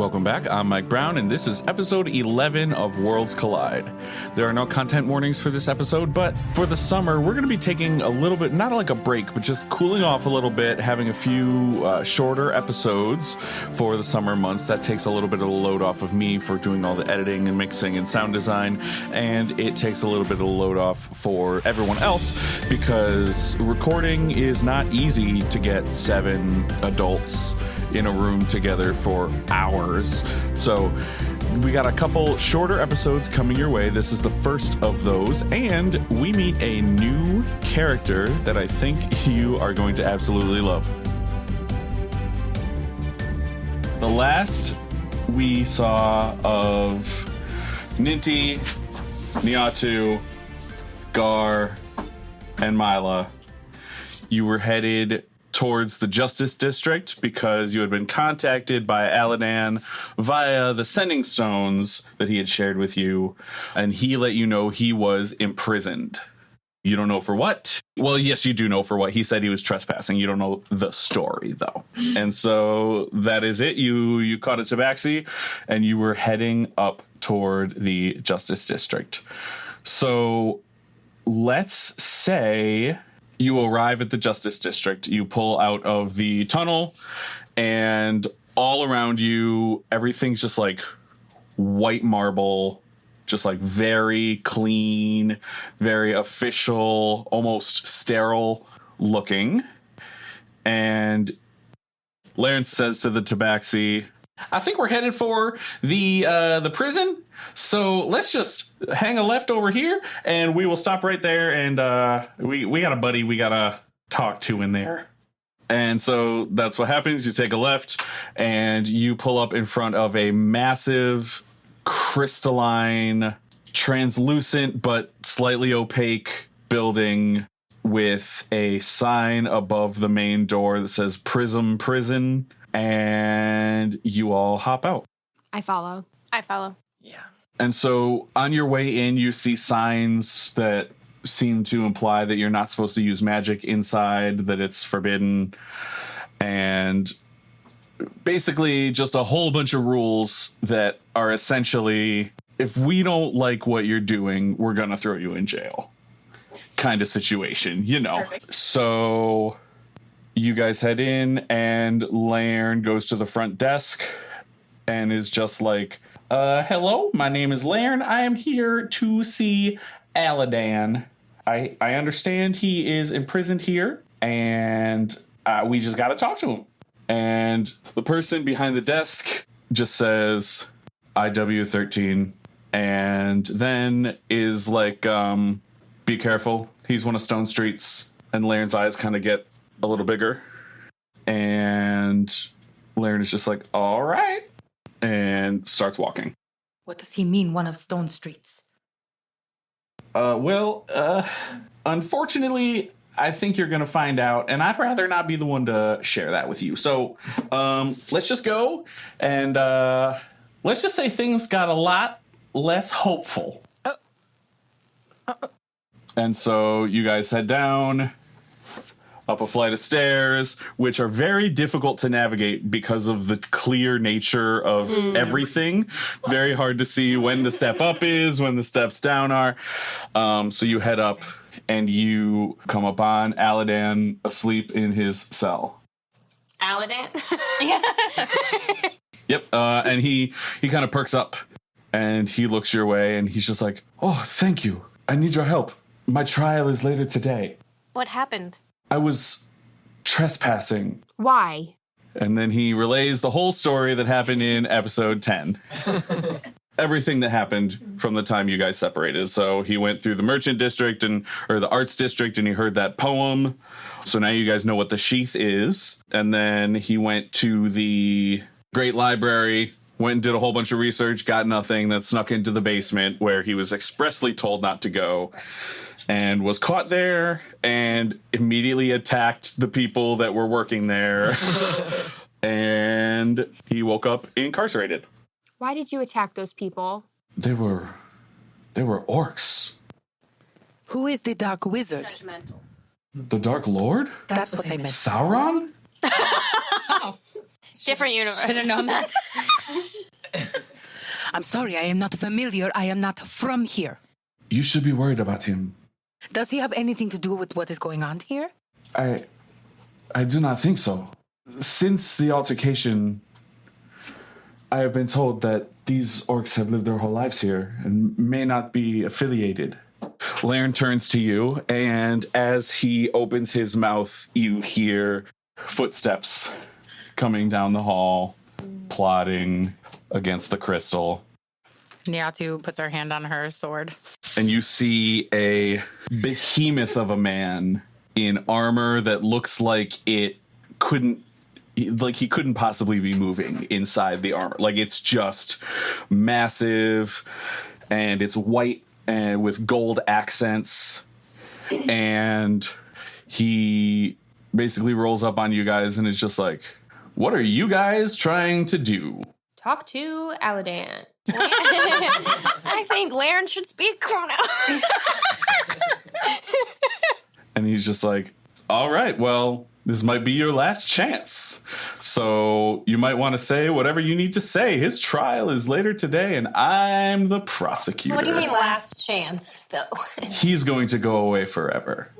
Welcome back. I'm Mike Brown, and this is episode 11 of Worlds Collide. There are no content warnings for this episode, but for the summer, we're going to be taking a little bit, not like a break, but just cooling off a little bit, having a few shorter episodes for the summer months. That takes a little bit of the load off of me for doing all the editing and mixing and sound design, and it takes a little bit of the load off for everyone else because recording is not easy to get 7 adults in a room together for hours. So we got a couple shorter episodes coming your way. This is the first of those, and we meet a new character that I think you are going to absolutely love. The last we saw of Ninti, Niatu, Gar, and Milla, you were headed towards the Justice District because you had been contacted by Aladan via the sending stones that he had shared with you, and he let you know he was imprisoned. You don't know for what. Well, yes, you do know for what. He said he was trespassing. You don't know the story, though. And so that is it. You caught a tabaxi, and you were heading up toward the Justice District. So let's say you arrive at the Justice District, you pull out of the tunnel, and all around you, everything's just like white marble, just like very clean, very official, almost sterile looking. And Lawrence says to the tabaxi, I think we're headed for the prison. So let's just hang a left over here, and we will stop right there. And we got a buddy we got to talk to in there. And so that's what happens. You take a left, and you pull up in front of a massive, crystalline, translucent, but slightly opaque building with a sign above the main door that says Prism Prison. And you all hop out. I follow. Yeah. And so on your way in, you see signs that seem to imply that you're not supposed to use magic inside, that it's forbidden, and basically just a whole bunch of rules that are essentially, if we don't like what you're doing, we're going to throw you in jail kind of situation, you know. Perfect. So you guys head in, and Lairn goes to the front desk and is just like, hello, my name is Lairn. I am here to see Aladan. I understand he is imprisoned here, and we just got to talk to him. And the person behind the desk just says, IW13, and then is like, be careful. He's one of Stone Street's. And Lairn's eyes kind of get a little bigger. And Lairn is just like, all right. And starts walking. What does he mean, one of Stone Street's? Unfortunately, I think you're going to find out, and I'd rather not be the one to share that with you. So let's just go, and let's just say things got a lot less hopeful. And so you guys head down, up a flight of stairs, which are very difficult to navigate because of the clear nature of everything. Very hard to see when the step up is, when the steps down are. So you head up, and you come upon Aladan asleep in his cell. Aladan? Yep. And he kind of perks up, and he looks your way, and he's just like, oh, thank you. I need your help. My trial is later today. What happened? I was trespassing. Why? And then he relays the whole story that happened in episode 10. Everything that happened from the time you guys separated. So he went through the merchant district or the arts district, and he heard that poem. So now you guys know what the sheath is. And then he went to the great library, went and did a whole bunch of research, got nothing, then snuck into the basement where he was expressly told not to go, and was caught there and immediately attacked the people that were working there. And he woke up incarcerated. Why did you attack those people? They were orcs. Who is the Dark Wizard? Judgmental. The Dark Lord? That's what I meant. Sauron? Different universe. Should have known that. I'm sorry, I am not familiar. I am not from here. You should be worried about him. Does he have anything to do with what is going on here? I do not think so. Since the altercation, I have been told that these orcs have lived their whole lives here and may not be affiliated. Laren turns to you, and as he opens his mouth, you hear footsteps coming down the hall, plodding against the crystal. Niatu puts her hand on her sword. And you see a behemoth of a man in armor that looks like he couldn't possibly be moving inside the armor. Like, it's just massive, and it's white and with gold accents. And he basically rolls up on you guys and is just like, what are you guys trying to do? Talk to Aladan. I think Laren should speak now. And he's just like, all right, well, this might be your last chance. So you might want to say whatever you need to say. His trial is later today, and I'm the prosecutor. What do you mean last chance, though? He's going to go away forever.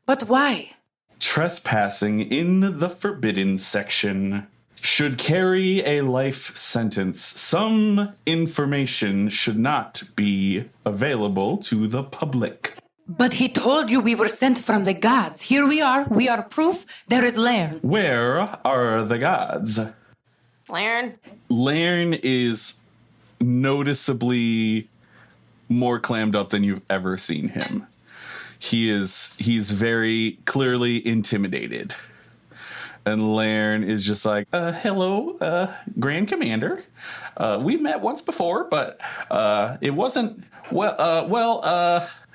But why? Trespassing in the forbidden section should carry a life sentence. Some information should not be available to the public. But he told you we were sent from the gods. Here we are proof. There is Laren. Where are the gods? Laren? Laren is noticeably more clammed up than you've ever seen him. He's very clearly intimidated. And Laren is just like, hello, Grand Commander. We've met once before, but it wasn't,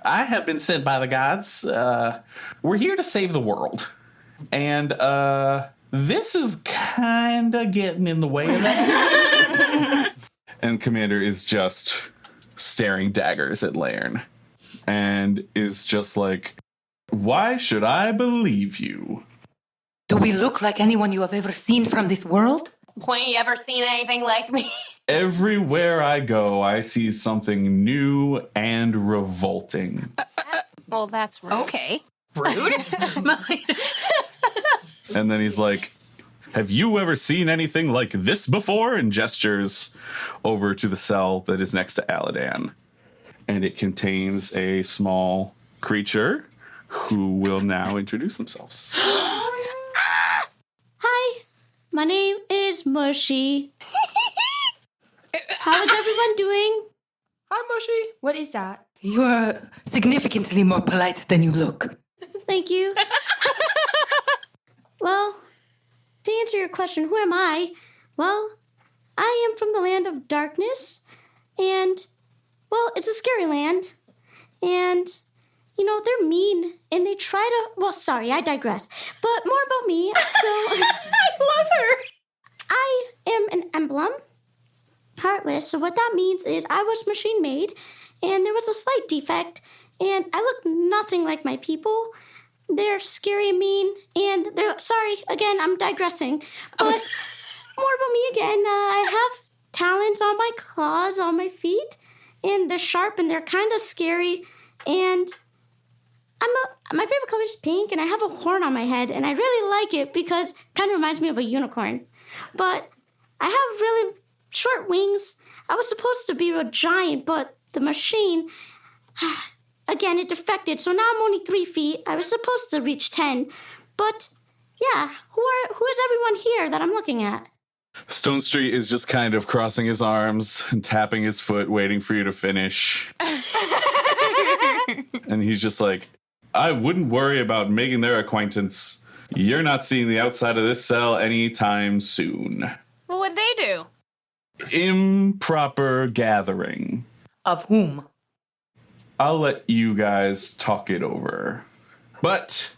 I have been sent by the gods. We're here to save the world. And this is kind of getting in the way of that. And Commander is just staring daggers at Laren. And is just like, why should I believe you? Do we look like anyone you have ever seen from this world? Point, you ever seen anything like me? Everywhere I go, I see something new and revolting. Well, that's rude. Okay. Rude. And then he's like, have you ever seen anything like this before? And gestures over to the cell that is next to Aladan. And it contains a small creature who will now introduce themselves. Hi, my name is Mushy. How is everyone doing? Hi, Mushy. What is that? You are significantly more polite than you look. Thank you. Well, to answer your question, who am I? Well, I am from the land of darkness, and, well, it's a scary land, and, you know, they're mean, and they try to, well, sorry, I digress, but more about me, so... I love her! I am an emblem, heartless, so what that means is I was machine-made, and there was a slight defect, and I look nothing like my people. They're scary and mean, and they're, sorry, again, I'm digressing, but more about me again. I have talons on my claws, on my feet, and they're sharp, and they're kind of scary, and my favorite color is pink, and I have a horn on my head, and I really like it because it kind of reminds me of a unicorn, but I have really short wings. I was supposed to be a giant, but the machine... Again, it defected, so now I'm only 3 feet. I was supposed to reach 10. But, yeah, who is everyone here that I'm looking at? Stone Street is just kind of crossing his arms and tapping his foot, waiting for you to finish. And he's just like, I wouldn't worry about making their acquaintance. You're not seeing the outside of this cell anytime soon. What would they do? Improper gathering. Of whom? I'll let you guys talk it over. But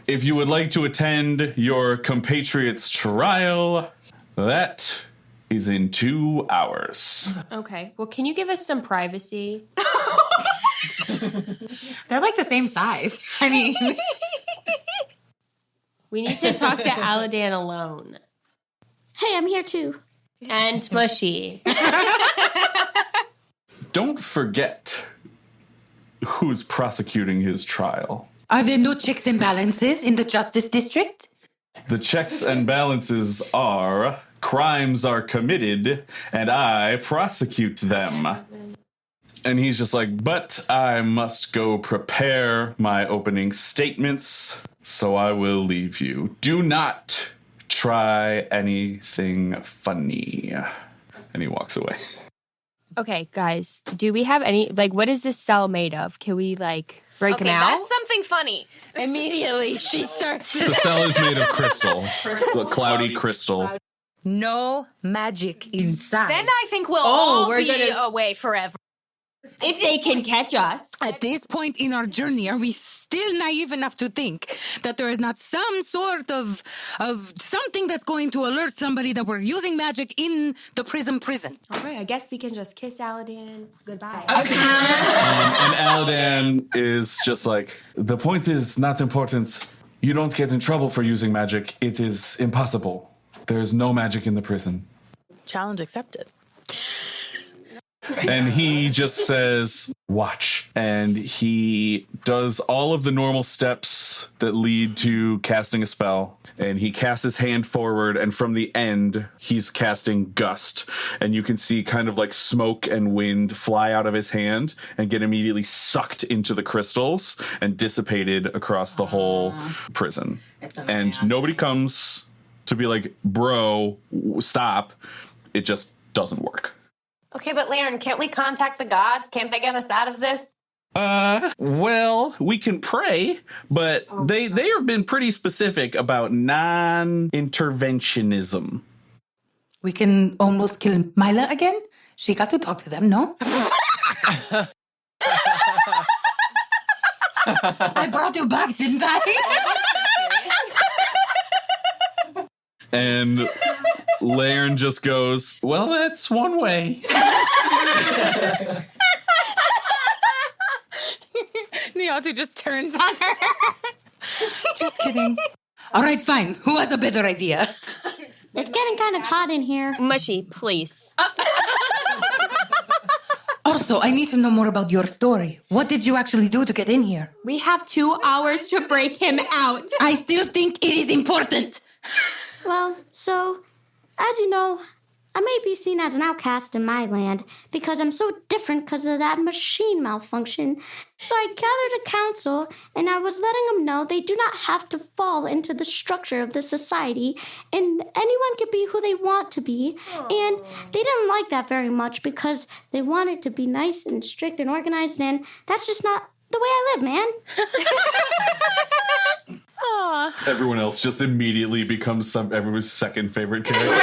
if you would like to attend your compatriot's trial, that is in 2 hours. Okay. Well, can you give us some privacy? They're like the same size. I mean, We need to talk to Aladan alone. Hey, I'm here too. And Mushy. Don't forget who's prosecuting his trial. Are there no checks and balances in the Justice District? The checks and balances are crimes are committed and I prosecute them. And he's just like, but I must go prepare my opening statements, so I will leave you. Do not try anything funny. And he walks away. Okay, guys, do we have any, like, what is this cell made of? Can we, like, break Okay, them out? that's something funny. Immediately, she starts. The cell is made of crystal. Cloudy crystal. No magic inside. Then I think we'll all we're be gonna- away forever. If they can catch us. At this point in our journey, are we still naive enough to think that there is not some sort of something that's going to alert somebody that we're using magic in the prison? All right, I guess we can just kiss Aladdin goodbye. And Aladdin is just like, the point is not important. You don't get in trouble for using magic. It is impossible. There is no magic in the prison. Challenge accepted. And he just says, watch. And he does all of the normal steps that lead to casting a spell. And he casts his hand forward, and from the end, he's casting Gust. And you can see kind of like smoke and wind fly out of his hand and get immediately sucked into the crystals and dissipated across the whole prison. And nobody comes to be like, bro, stop. It just doesn't work. Okay, but Laren, can't we contact the gods? Can't they get us out of this? Well, we can pray, but they have been pretty specific about non-interventionism. We can almost kill Milla again? She got to talk to them, no? I brought you back, didn't I? And Laren just goes, well, that's one way. Niatu just turns on her. Just kidding. All right, fine. Who has a better idea? It's getting kind of hot in here. Mushy, please. Also, I need to know more about your story. What did you actually do to get in here? We have 2 hours to break him out. I still think it is important. Well, so, as you know, I may be seen as an outcast in my land because I'm so different because of that machine malfunction. So I gathered a council and I was letting them know they do not have to fall into the structure of the society and anyone can be who they want to be. And they didn't like that very much because they wanted to be nice and strict and organized, and that's just not the way I live, man. Everyone else just immediately becomes everyone's second favorite character.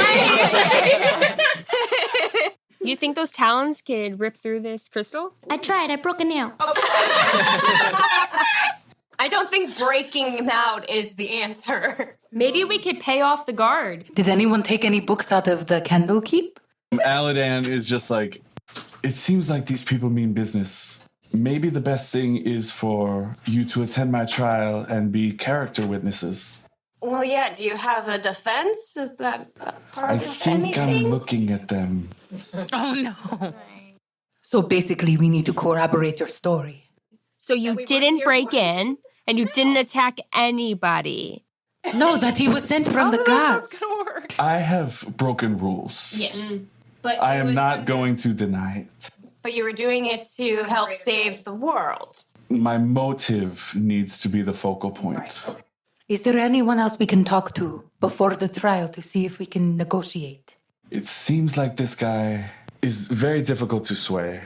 You think those talons could rip through this crystal? I tried. I broke a nail. I don't think breaking them out is the answer. Maybe we could pay off the guard. Did anyone take any books out of the candle keep? Aladdin is just like, it seems like these people mean business. Maybe the best thing is for you to attend my trial and be character witnesses. Well, yeah, do you have a defense? Is that part I of think anything? I'm looking at them. Oh, no. So basically, we need to corroborate your story. So you didn't break in, and you didn't attack anybody. No, that he was sent from the gods. I have broken rules. Yes. But I am not going to deny it. But you were doing it to help save the world. My motive needs to be the focal point. Is there anyone else we can talk to before the trial to see if we can negotiate? It seems like this guy is very difficult to sway.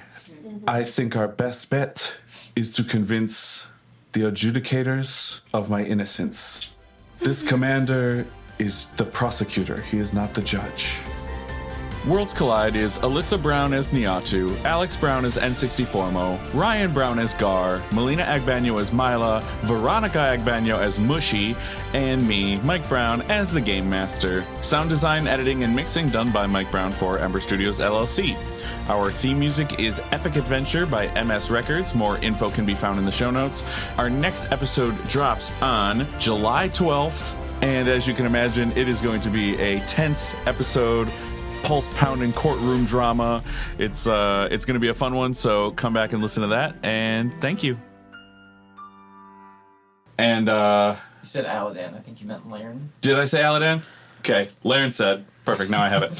I think our best bet is to convince the adjudicators of my innocence. This commander is the prosecutor. He is not the judge. Worlds Collide is Alyssa Brown as Niatu, Alex Brown as N64mo, Ryan Brown as Gar, Melina Agbanyo as Milla, Veronica Agbanyo as Mushy, and me, Mike Brown, as the Game Master. Sound design, editing, and mixing done by Mike Brown for Ember Studios LLC. Our theme music is Epic Adventure by MS Records. More info can be found in the show notes. Our next episode drops on July 12th, and as you can imagine, it is going to be a tense episode. pulse pounding courtroom drama. It's going to be a fun one, so come back and listen to that. And thank you. And You said Aladan. I think you meant Laren. did I say Aladan? Okay, Laren said. Perfect. Now I have it.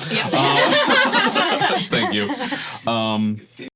Thank you.